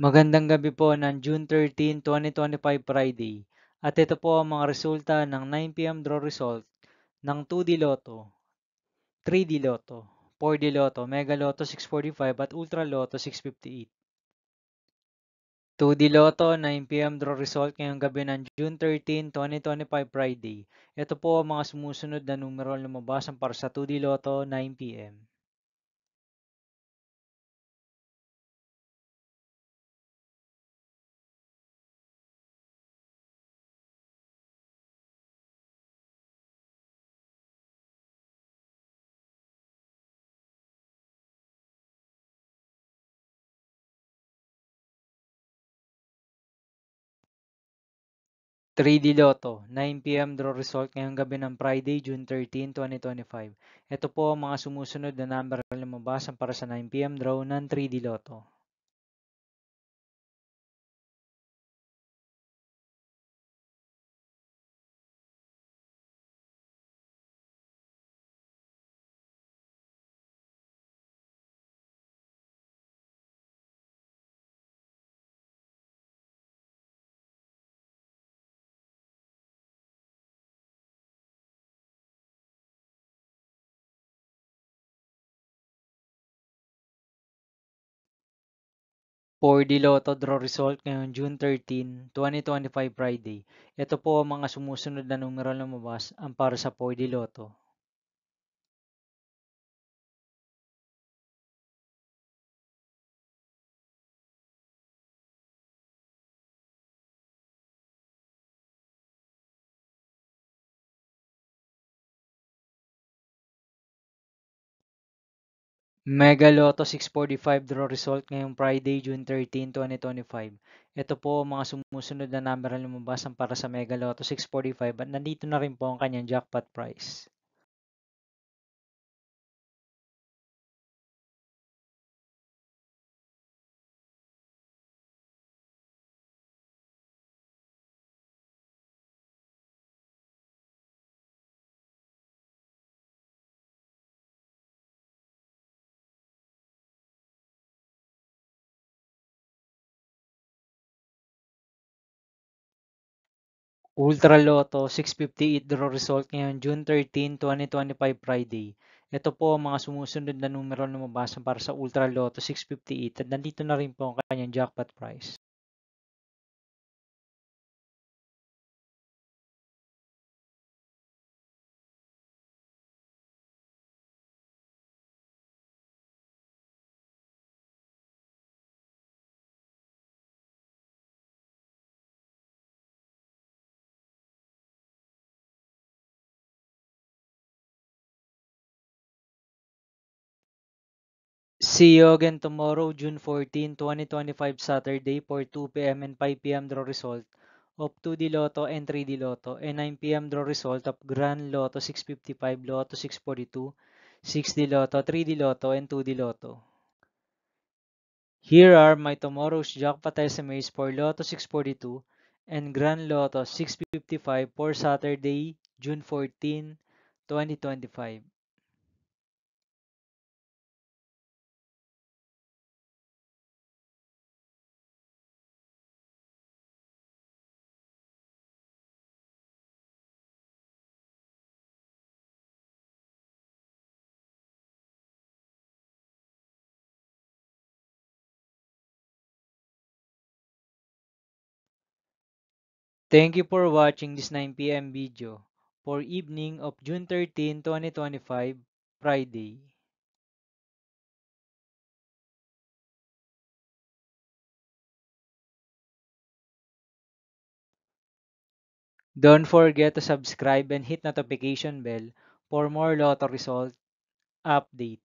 Magandang gabi po ng June 13, 2025 Friday. At ito po ang mga resulta ng 9 p.m. draw result ng 2D Lotto, 3D Lotto, 4D Lotto, Mega Lotto 645 at Ultra Lotto 658. 2D Lotto 9 p.m. draw result ngayong gabi ng June 13, 2025 Friday. Ito po ang mga sumusunod na numero na lumabasan para sa 2D Lotto 9 p.m. 3D Lotto, 9 p.m. draw result ngayong gabi ng Friday, June 13, 2025. Ito po ang mga sumusunod na number na lumabasan para sa 9 p.m. draw ng 3D Lotto. 4D Lotto draw result ngayong June 13, 2025 Friday. Ito po ang mga sumusunod na numero na lumabas ang para sa 4D Lotto. Mega Lotto 645 draw result ngayong Friday, June 13, 2025. Ito po ang mga sumusunod na number na lumabas ang para sa Mega Lotto 645 at nandito na rin po ang kanyang jackpot price. Ultra Lotto 658 draw result ngayon June 13, 2025 Friday. Ito po ang mga sumusunod na numero na lumabas para sa Ultra Lotto 658 at nandito na rin po ang kanyang jackpot price. See you again tomorrow, June 14, 2025 Saturday for 2 p.m. and 5 p.m. draw result of 2D Lotto and 3D Lotto and 9 p.m. draw result of Grand Lotto 655, Lotto 642, 6D Lotto, 3D Lotto, and 2D Lotto. Here are my tomorrow's jackpot estimates for Lotto 642 and Grand Lotto 655 for Saturday, June 14, 2025. Thank you for watching this 9 p.m. video for evening of June 13, 2025, Friday. Don't forget to subscribe and hit notification bell for more lotto result update.